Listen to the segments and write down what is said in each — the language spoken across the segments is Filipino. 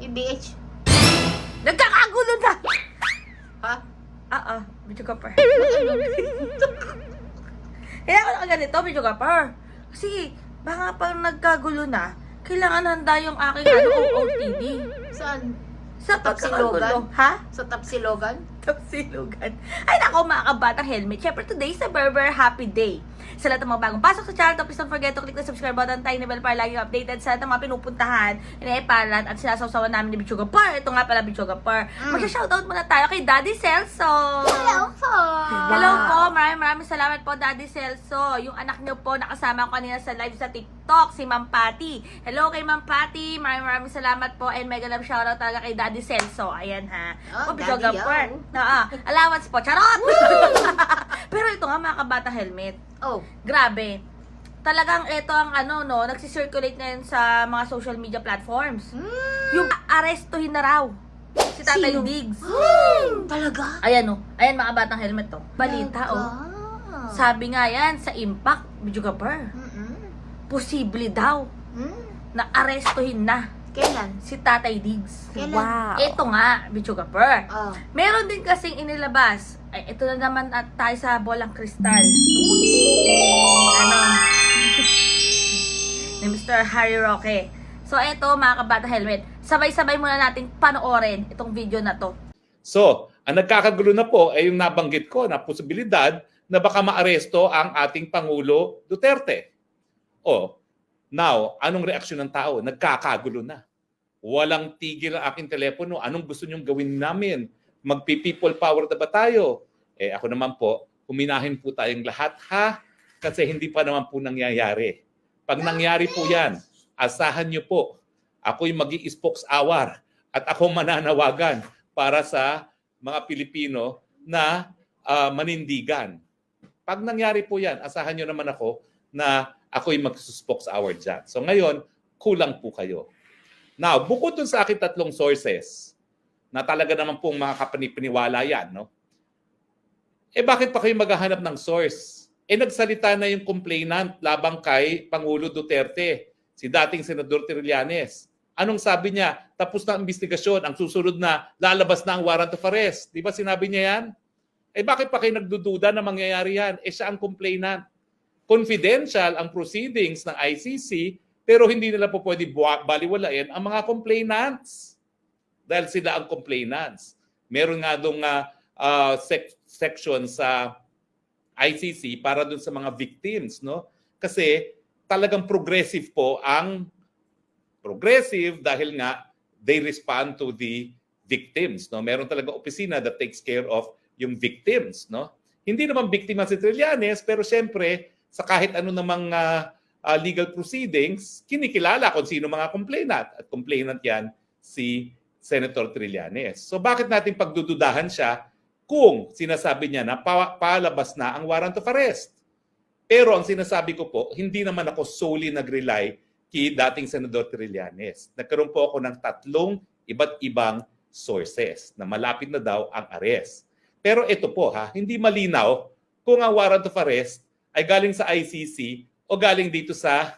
PBH. Nagkakagulo na! Ha? Video Gapper. Kaya ako nakaganito, Video Gapper. Kasi, baka pag nagkagulo na, kailangan handa yung aking OOTD. Saan? Sa Tapsilogan? pagkakagulo. Ha? Sa Tapsilogan? Tapsilugan. Ay nako mga kabatang helmet. Siyempre today is a Berber Happy Day. Sa lahat ng mga bagong pasok sa channel, please don't forget to click the subscribe button, tiny bell para lagi updated sa lahat ng mga pinupuntahan, iniipalat at sinasawsawan namin ni Bichuga Par. Ito nga pala Bichuga Par. Mag-shoutout muna tayo kay Daddy Celso. Hello po! Hello po, maraming salamat po Daddy Celso. Yung anak niyo po nakasama ko kanina sa live sa TikTok, si Ma'am Patty. Hello kay Ma'am Patty, maraming salamat po and mega love shoutout talaga kay Daddy Celso. Ayan ha. Oh, Bichuga Daddy, Par. yo. Allowance po, charot! Pero ito nga mga kabata helmet. Oh. Grabe. Talagang ito ang nagsisirculate ngayon sa mga social media platforms. Yung arestuhin na raw si Tatay Sino? Diggs. Talaga? Ayan ayan mga batang helmet to. Balita Sabi nga yan sa Impact, Video Gapper. Posible daw na arestuhin na Kailan? si Tatay Diggs. Kailan? Ito nga, Video Gapper. Oh. Meron din kasing inilabas. Ay, ito na naman at tayo sa bolang kristal. Ni Mr. Harry Roque. So, ito mga kabata helmet. Sabay-sabay muna nating panoorin itong video na to. So, ang nagkakagulo na po ay yung nabanggit ko na posibilidad na baka maaresto ang ating Pangulo Duterte. Now, anong reaksyon ng tao? Nagkakagulo na. Walang tigil ang aking telepono. Anong gusto nyong gawin namin? Magpi-people power na ba tayo? Ako naman po, huminahin po tayong lahat ha, kasi hindi pa naman po nangyayari. Pag nangyari po yan, asahan nyo po, ako'y magi-spokesawar at ako mananawagan para sa mga Pilipino na manindigan. Pag nangyari po yan, asahan nyo naman ako na ako'y mag-spokesawar dyan. So ngayon, kulang po kayo. Now, bukod dun sa aking 3 sources, na talaga naman pong mga kapanipiniwala yan, no? Bakit pa kayo maghahanap ng source? Nagsalita na yung complainant labang kay Pangulo Duterte, si dating Senador Trillanes. Anong sabi niya? Tapos na ang investigasyon, ang susunod na, lalabas na ang warrant of arrest. Di ba sinabi niya yan? Bakit pa kayo nagdududa na mangyayari yan? Siya ang complainant. Confidential ang proceedings ng ICC, pero hindi nila po pwede baliwalain ang mga complainants. Dahil sila ang complainants. Meron nga doon section sa ICC para doon sa mga victims, no? Kasi talagang progressive po ang progressive dahil nga they respond to the victims, no? Meron talaga opisina that takes care of yung victims, no? Hindi naman biktima si Trillanes, pero siyempre sa kahit ano namang legal proceedings, kinikilala kung sino mga complainant. At complainant yan si Senator Trillanes. So bakit natin pagdududahan siya kung sinasabi niya na palabas na ang warrant of arrest? Pero ang sinasabi ko po, hindi naman ako solely nag-rely kay dating Senador Trillanes. Nagkaroon po ako ng 3 iba't ibang sources na malapit na daw ang arrest. Pero ito po hindi malinaw kung ang warrant of arrest ay galing sa ICC o galing dito sa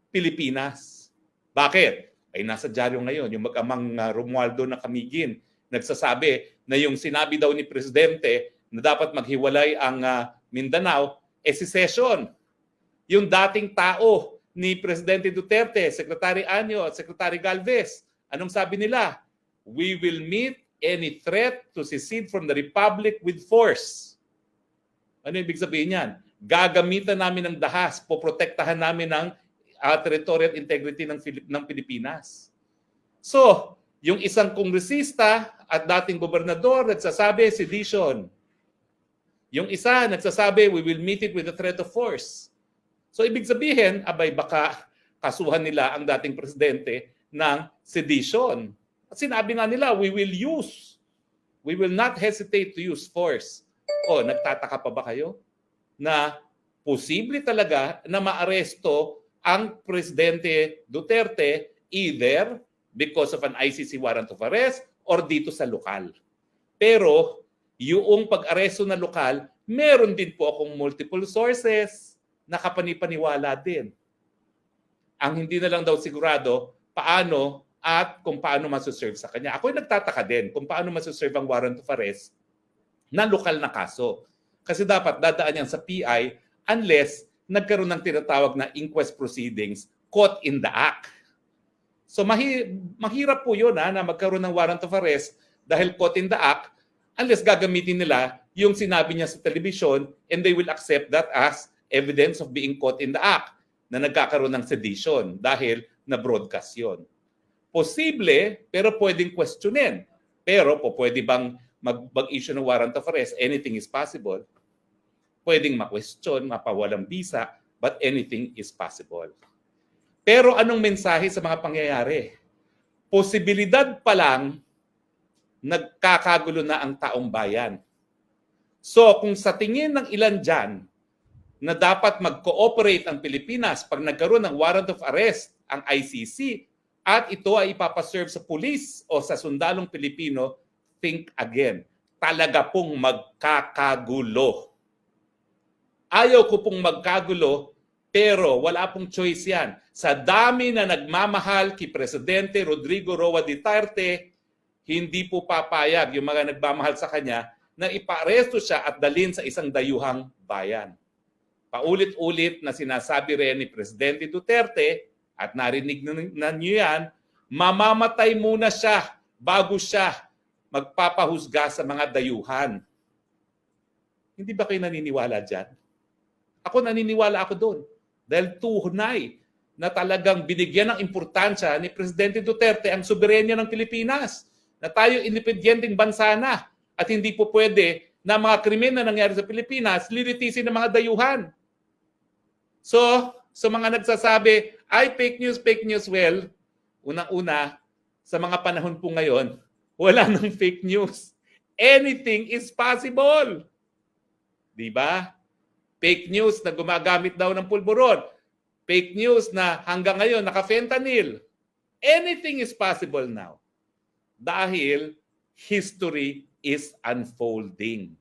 Pilipinas. Bakit? Ay nasa dyaryo ngayon, yung mag-amang Romualdo na Camiguin, nagsasabi na yung sinabi daw ni Presidente na dapat maghiwalay ang Mindanao, secession. Yung dating tao ni Presidente Duterte, Secretary Anyo at Secretary Galvez, anong sabi nila? We will meet any threat to secede from the Republic with force. Ano ibig sabihin yan? Gagamitan namin ng dahas, poprotektahan namin ng territorial integrity ng Pilipinas. So, yung isang kongresista at dating gobernador nagsasabi, sedition. Yung isa nagsasabi, we will meet it with a threat of force. So, ibig sabihin, baka kasuhan nila ang dating presidente ng sedition. At sinabi nga nila, we will not hesitate to use force. Nagtataka pa ba kayo na posible talaga na maaresto ang Presidente Duterte either because of an ICC warrant of arrest or dito sa lokal. Pero yung pag-aresto na lokal, meron din po akong multiple sources na kapanipaniwala din. Ang hindi na lang daw sigurado paano at kung paano masaserve sa kanya. Ako'y nagtataka din kung paano masaserve ang warrant of arrest na lokal na kaso. Kasi dapat dadaan yan sa PI unless nagkaroon ng tinatawag na inquest proceedings caught in the act. So mahirap po yun na magkaroon ng warrant of arrest dahil caught in the act unless gagamitin nila yung sinabi niya sa television and they will accept that as evidence of being caught in the act na nagkakaroon ng sedition dahil na-broadcast yun. Posible, pero pwedeng questionin. Pero pwede bang mag-issue ng warrant of arrest? Anything is possible. Pwedeng ma-question, mapawalang bisa, but anything is possible. Pero anong mensahe sa mga pangyayari? Posibilidad pa lang nagkakagulo na ang taong bayan. So kung sa tingin ng ilan dyan na dapat mag-cooperate ang Pilipinas pag nagkaroon ng warrant of arrest ang ICC at ito ay ipapaserve sa pulis o sa sundalong Pilipino, think again. Talaga pong magkakagulo. Ayaw ko pong magkagulo, pero wala pong choice yan. Sa dami na nagmamahal kay Presidente Rodrigo Roa Duterte, hindi po papayag yung mga nagmamahal sa kanya na ipa-aresto siya at dalhin sa isang dayuhang bayan. Paulit-ulit na sinasabi rin ni Presidente Duterte, at narinig na niyo yan, mamamatay muna siya bago siya magpapahusga sa mga dayuhan. Hindi ba kayo naniniwala dyan? Ako naniniwala ako doon. Dahil tunay na talagang binigyan ng importansya ni Presidente Duterte ang soberenya ng Pilipinas. Na tayo independenteng bansa na. At hindi po pwede na mga krimen na nangyari sa Pilipinas, lilitisin ng mga dayuhan. So, sa mga nagsasabi, ay fake news, well, unang-una, sa mga panahon po ngayon, wala nang fake news. Anything is possible. Di ba? Fake news na gumagamit daw ng pulburon. Fake news na hanggang ngayon naka-fentanyl. Anything is possible now. Dahil history is unfolding.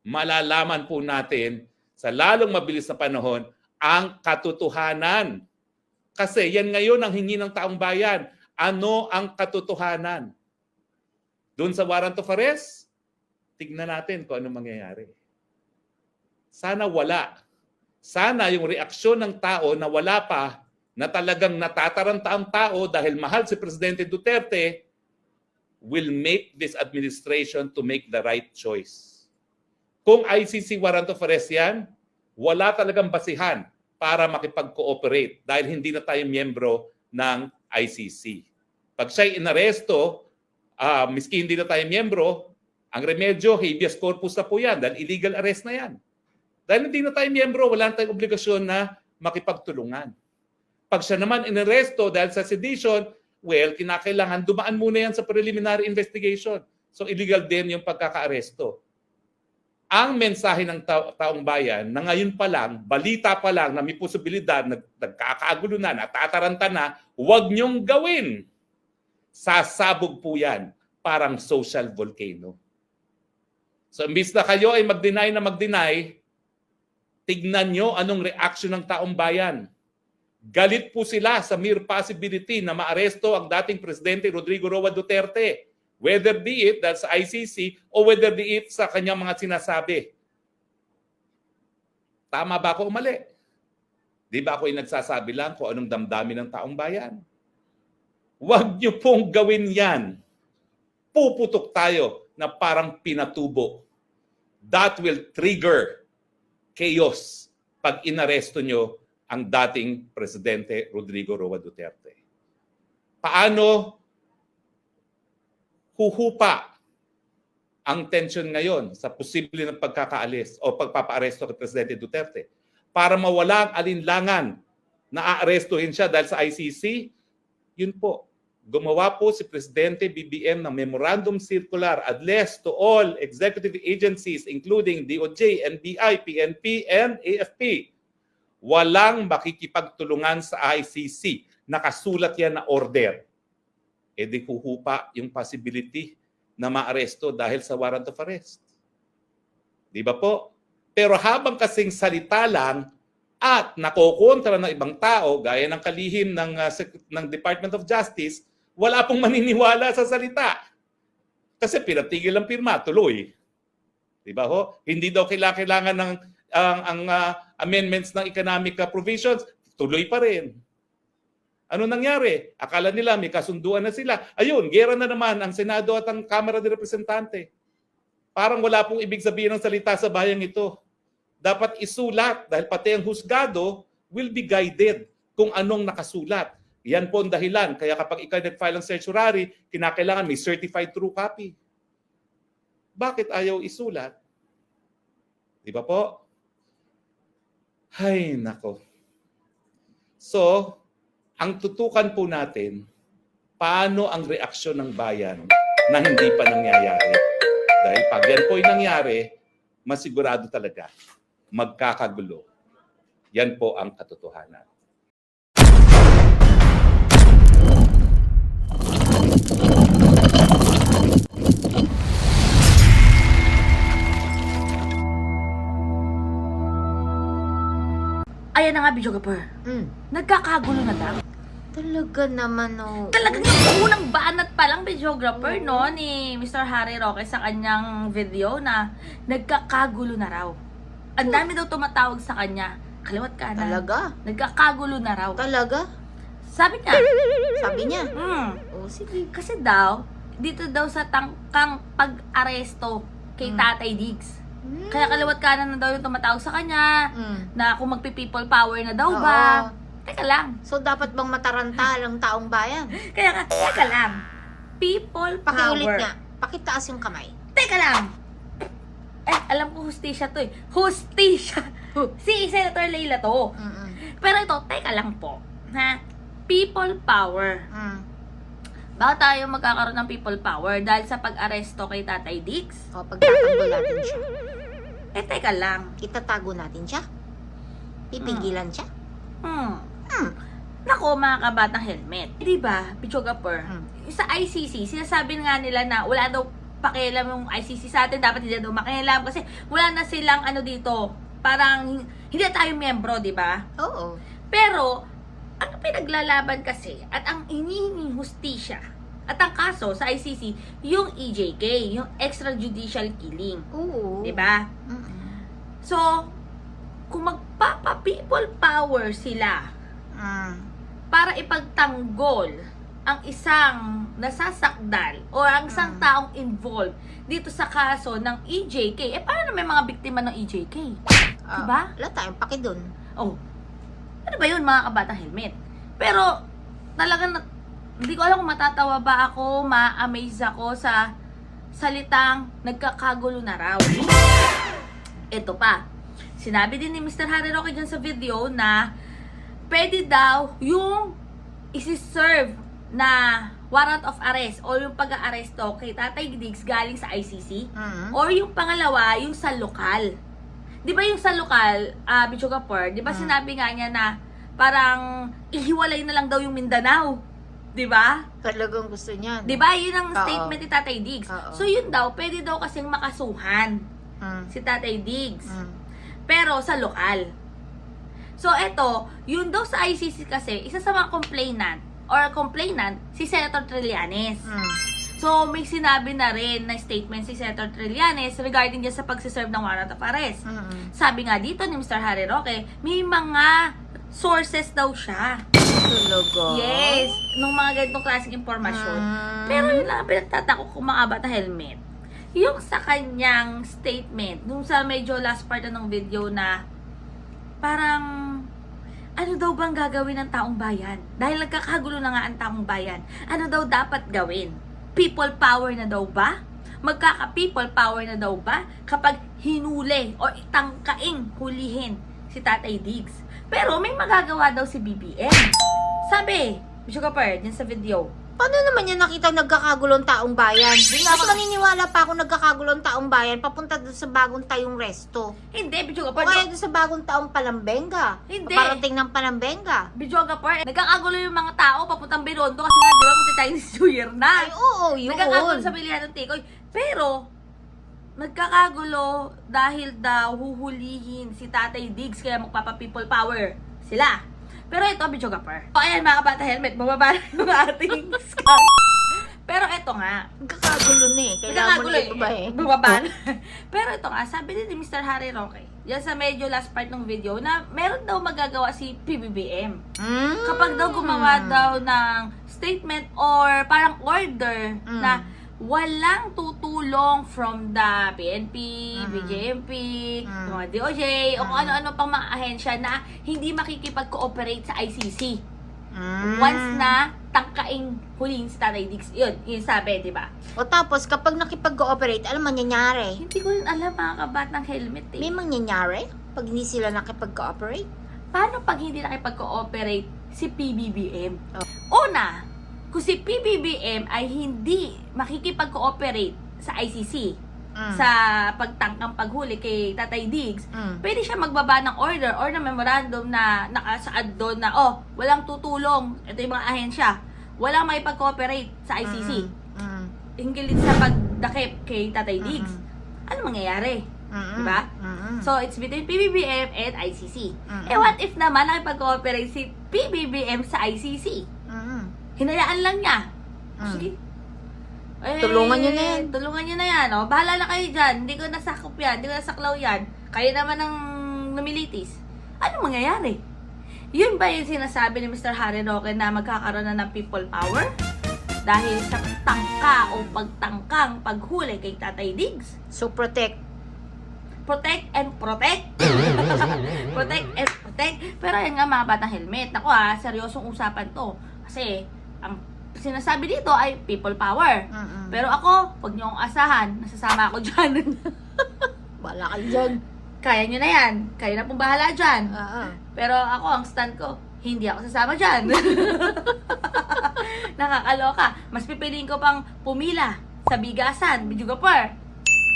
Malalaman po natin sa lalong mabilis na panahon ang katotohanan. Kasi yan ngayon ang hingi ng taong bayan. Ano ang katotohanan? Doon sa warrant of arrest, tignan natin kung ano mangyayari. Sana wala. Sana yung reaksyon ng tao na wala pa, na talagang natataranta ang tao dahil mahal si Presidente Duterte, will make this administration to make the right choice. Kung ICC warrant of arrest yan, wala talagang basihan para makipag-cooperate dahil hindi na tayo miyembro ng ICC. Pag siya'y inaresto, miski hindi na tayo miyembro, ang remedyo, habeas corpus na po yan dahil illegal arrest na yan. Dahil hindi na tayo miyembro, wala na tayong obligasyon na makipagtulungan. Pag siya naman inaresto dahil sa sedition, well, kinakailangan dumaan muna yan sa preliminary investigation. So illegal din yung pagkaka-aresto. Ang mensahe ng taong bayan na ngayon pa lang, balita pa lang na may posibilidad na nagkakagulo na, natataranta na, huwag niyong gawin. Sasabog po yan, parang social volcano. So imbis na kayo ay mag-deny na mag-deny, tignan nyo anong reaction ng taong bayan. Galit po sila sa mere possibility na maaresto ang dating Presidente Rodrigo Roa Duterte. Whether be it dahil sa ICC o whether be it sa kanyang mga sinasabi. Tama ba ako o mali? Di ba ako nagsasabi lang kung anong damdamin ng taong bayan? Huwag niyo pong gawin yan. Puputok tayo na parang pinatubo. That will trigger chaos pag inaresto nyo ang dating Presidente Rodrigo Roa Duterte. Paano huhupa ang tension ngayon sa posible na pagkakaalis o pagpapaaresto kay Presidente Duterte para mawala ang alinlangan na aarestuhin siya dahil sa ICC? Yun po, gumawa po si Presidente BBM ng Memorandum Circular addressed to all executive agencies including DOJ, NBI, PNP, and AFP. Walang makikipagtulungan sa ICC. Nakasulat yan na order. E di huhupa yung possibility na maaresto dahil sa warrant of arrest. Di ba po? Pero habang kasing salita lang at nakokontra ng ibang tao, gaya ng kalihim ng Department of Justice, wala pong maniniwala sa salita. Kasi pinatigil ang pirma, tuloy. Di ba ho? Hindi daw kailangan ng amendments ng economic provisions, tuloy pa rin. Ano nangyari? Akala nila may kasunduan na sila. Ayun, gera na naman ang Senado at ang Kamara de Representante. Parang wala pong ibig sabihin ng salita sa bayang ito. Dapat isulat dahil pati ang husgado will be guided kung anong nakasulat. Yan po ang dahilan. Kaya kapag ikaw nag-file ng certiorari, kinakailangan may certified true copy. Bakit ayaw isulat? Di ba po? Ay, nako. So, ang tutukan po natin, paano ang reaksyon ng bayan na hindi pa nangyayari. Dahil pag yan po ay nangyari, masigurado talaga, magkakagulo. Yan po ang katotohanan. Ayan na nga, videographer. Nagkakagulo na daw. Talaga naman, oh. Talagang yung unang banat pa lang, videographer, no, ni Mr. Harry Roque sa kanyang video na nagkakagulo na raw. Ang dami daw tumatawag sa kanya. Kaliwat ka na. Talaga? Nagkakagulo na raw. Talaga? Sabi niya. Sabi niya? Oh, sige. kasi daw, dito daw sa tangkang pag-aresto kay Tatay Diggs. Kaya kaliwat kanan na daw yung tumatawag sa kanya, na kung magpi-people power na daw ba. Teka lang. So, dapat bang mataranta ang taong bayan? Kaya nga, teka lang. People Pakiulit power. nga. Pakitaas yung kamay. Teka lang. Alam ko hustisya to eh. Hustisya. Si Senator Leila to. Pero ito, teka lang po. Ha? People power. Bakit tayo magkakaroon ng people power? Dahil sa pag-aresto kay Tatay Diggs? O, pagtatanggol natin siya. Teka lang. Itatago natin siya. Pipigilan siya. Nako, mga kabatang helmet. Di ba, Pichogapur, sa ICC, sinasabi nga nila na wala daw pakialam yung ICC sa atin, dapat hindi daw makialam kasi wala na silang ano dito, parang hindi tayo membro, di ba? Oo. Pero, ang pinaglalaban kasi at ang hinihinging hustisya at ang kaso sa ICC, yung EJK, yung extrajudicial killing. Oo. Di ba? So, kung magpapa-people power sila para ipagtanggol ang isang nasasakdal o ang isang taong involved dito sa kaso ng EJK, paano may mga biktima ng EJK? Diba? Wala tayong paki dun. Oh, ano ba yun, mga kabatang helmet? Pero, talagang, hindi ko alam kung matatawa ba ako, ma-amaze ako sa salitang nagkakagulo na raw. Ito pa, sinabi din ni Mr. Harry Roque dyan sa video na pwede daw yung isi-serve na warrant of arrest o yung pag-aaresto kay Tatay Diggs galing sa ICC or yung pangalawa, yung sa lokal. Di ba yung sa lokal, Bichogapur, di ba sinabi nga niya na parang ihiwalay na lang daw yung Mindanao? Di ba? Talagang gusto niya. Di ba? Yun ang statement ni Tatay Diggs. So yun daw, pwede daw kasing makasuhan si Tatay Diggs. Pero sa lokal. So eto, yun daw sa ICC kasi, isa sa mga complainant, si Senator Trillanes. So, may sinabi na rin na statement si Senator Trillanes regarding dyan sa pagsiserve ng warrant of arrest. Sabi nga dito ni Mr. Harry Roque, may mga sources daw siya. Talaga? Yes, nung mga ganitong klaseng impormasyon. Pero yun lang, pinagtatako ko mga bata helmet. Yung sa kanyang statement, nung sa medyo last part ng video na parang ano daw bang gagawin ng taong bayan? Dahil nagkakagulo na nga ang taong bayan. Ano daw dapat gawin? People power na daw ba? Magkaka-people power na daw ba kapag hinuli o itangkaing hulihin si Tatay Diggs? Pero may magagawa daw si BBM. Sabi, Bichogapur, din sa video. Paano naman yan nakita nagkakagulong taong bayan? Mas naniniwala pa ako nagkakagulong taong bayan papunta doon sa bagong tayong resto. Hindi, O Bichogapur. kaya doon sa bagong taong Palambenga. Hindi. Parating ng Palambenga. Bichogapur, nagkakagulo yung mga tao papuntang Binondo kasi nga, di ba, magta-Chinese New Year na. Ay, oo, yun. Nagkakagulo sa bilihan ng Tikoy. Pero, nagkakagulo dahil daw huhulihin si Tatay Diggs kaya magpapa-people power sila. Pero ito, videographer. O ayan mga kabata helmet, bababa na yung ating scam. Pero ito nga, Nagkakagulo na eh. Kailangan mo na iba eh. bababa na. Pero ito nga, sabi din ni Mr. Harry Roque, yan sa medyo last part ng video, na meron daw magagawa si PBBM. Kapag daw gumawa daw ng statement or parang order na walang tutulong from the PNP, BJMP, mga DOJ, o kung ano-ano pang mga ahensya na hindi makikipag-cooperate sa ICC. Once na tangkaing huling si Tatay Diggs, yun sabi, di ba? O tapos, kapag nakipag-cooperate, alam mangyayari? Hindi ko rin alam mga kabatang helmet eh. May mangyayari pag hindi sila nakipag-cooperate? Paano pag hindi nakipag-cooperate si PBBM? Oh. Una, kung si PBBM ay hindi makikipag-cooperate sa ICC, sa pagtangkang paghuli kay Tatay Diggs, pwede siya magbaba ng order or ng memorandum na nakasaad doon na, walang tutulong, ito yung mga ahensya, walang maipag-cooperate sa ICC. Hinggil din sa pagdakip kay Tatay Diggs. Ano mangyayari? Diba? So, it's between PBBM and ICC. Eh, what if naman nakipag-cooperate si PBBM sa ICC? Hinayaan lang niya. Sige. Tulungan nyo na yan. Tulungan nyo na yan. Bahala na kayo dyan. Hindi ko nasakop yan. Hindi ko nasaklaw yan. Kayo naman ang namilitis. Ano mangyayari? Yun ba yung sinasabi ni Mr. Harry Roque na magkakaroon na ng people power? Dahil sa tangka o pagtangkang paghuli kay Tatay Diggs? So, protect. Protect and protect. Protect and protect. Pero yan nga mga batang helmet. Ako seryosong usapan to. Kasi, ang sinasabi dito ay people power. Pero ako, huwag niyo akong asahan. Nasasama ako dyan. Wala kayo dyan. Kaya nyo na yan. Kayo na pong bahala dyan. Pero ako, ang stand ko, hindi ako sasama dyan. Nakakaloka. Mas pipiliin ko pang pumila sa bigasan. Videographer.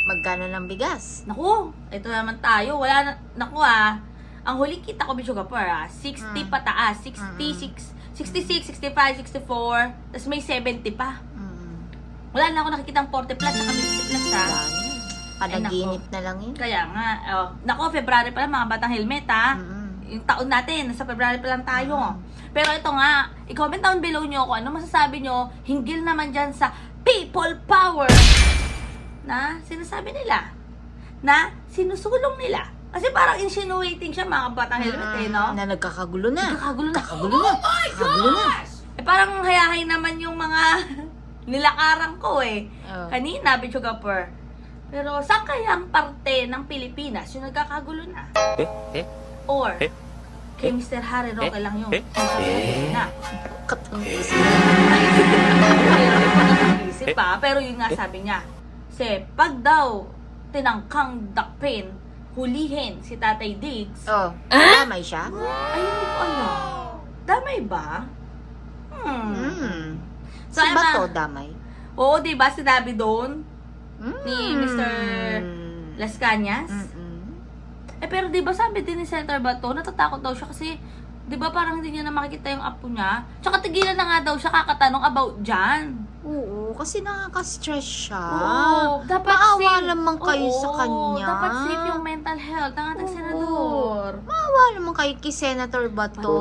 Magkano ng bigas? Naku, ito naman tayo. Wala na, naku ang huling kita ko, videographer 60 pataas. 66, 65, 64, tapos may 70 pa. Wala na ako nakikita 40 plus, saka 50 plus Panaginip na lang yun. Kaya nga, nako, February pa lang mga batang helmet Yung taon natin, nasa February pa lang tayo. Pero ito nga, i-comment down below nyo kung ano masasabi nyo, hinggil naman dyan sa people power na sinasabi nila, na sinusulong nila. Kasi parang insinuating siya mga batang helmet no? Na nagkakagulo na. Nagkakagulo na. Nagkakagulo na. Nagkakagulo na. Parang hayahay naman yung mga nilakaran ko Oh. Kanina, videographer. Pero saan kaya ang parte ng Pilipinas yung nagkakagulo na? Or kay Mr. Harry Roque lang yung na. Katang-isip. Isip pa, pero yun nga sabi niya. Kasi pag daw tinangkang dakpin, hulihin si Tatay Diggs, Damay siya? ay hindi ko alam. Damay ba? So, ba to damay? Oo, diba sinabi doon ni Mr. Las Cañas? Pero diba sabi din ni Senator Bato, natatakot daw siya kasi diba parang hindi niya na makikita yung apo niya. Tsaka tigilan na nga daw siya kakatanong about dyan. Oo, kasi nakaka-stress siya. Oo, dapat Maawa safe. naman kayo sa Oo, kanya. dapat safe yung mental health ng ating senador. Maawa naman kayo kay Senator Bato.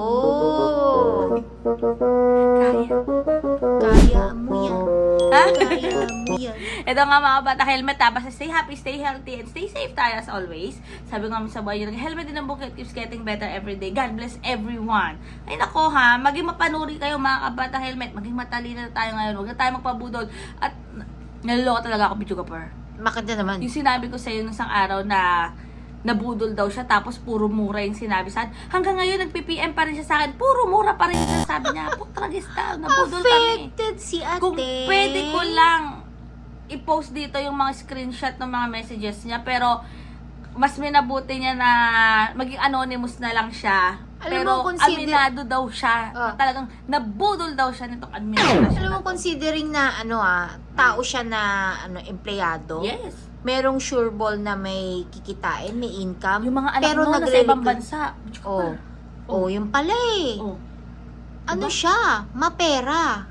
Kaya mo yan. Ha? Kaya mo yan. Ito nga mga bata, helmet basta stay happy, stay healthy, and stay safe tayo as always. Sabi nga sa buhay nyo, helmet din ang bukit keeps getting better every day. God bless everyone. Ay nako maging mapanuri kayo mga kabata helmet, maging matalino na tayo ngayon. Huwag na tayo magpabudol. At naliloko talaga ako, videographer. Bakit na naman? Yung sinabi ko sa iyo nung isang araw na nabudol daw siya, tapos puro mura yung sinabi sa akin. Hanggang ngayon, nag-PPM pa rin siya sa akin. Puro mura pa rin yung sabi niya. Putragista, nabudol kami. Affected si ate. Kung pwede ko lang i-post dito yung mga screenshot ng mga messages niya, pero mas minabuti niya na maging anonymous na lang siya. Alam Pero mo, aminado daw siya. Talagang nabudol daw siya nitong administrasyon. Alam mo, considering na tao siya na empleyado. Yes. Merong sure ball na may kikitain, may income. Yung mga anak pero mo nasa ibang bansa. Yung pala eh. Ano siya? Mapera.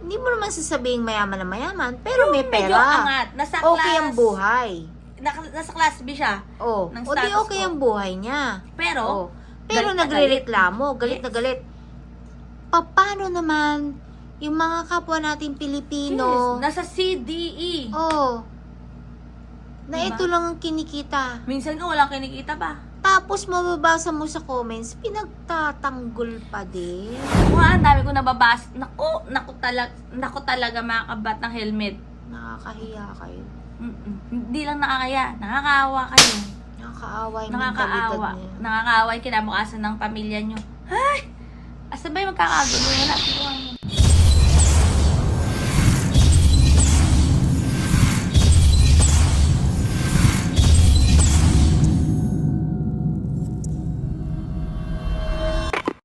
Hindi mo naman sasabing mayaman na mayaman, pero may Medyo pera. angat. Nasa Okay class, ang buhay. nasa class B siya. O ng di status okay ko. ang buhay niya. Pero, Pero Galit na nagrereklamo, galit Yes. na galit. Paano naman yung mga kapwa nating Pilipino? Yes, nasa CDE. Oh. Na Diba? ito lang ang kinikita. Minsan nga walang kinikita pa. Tapos mababasa mo sa comments, pinagtatanggol pa din. Ang dami ko nababasa. Naku talaga mga kabat ng helmet. Nakakahiya kayo. Hindi lang nakakaya, nakakaawa kayo. Nakakaawa yung mentalidad Nakakaawa. niya. Nakakaawa yung kinabukasan ng pamilya nyo. Ay! Asa ba yung magkakagulo? Wala.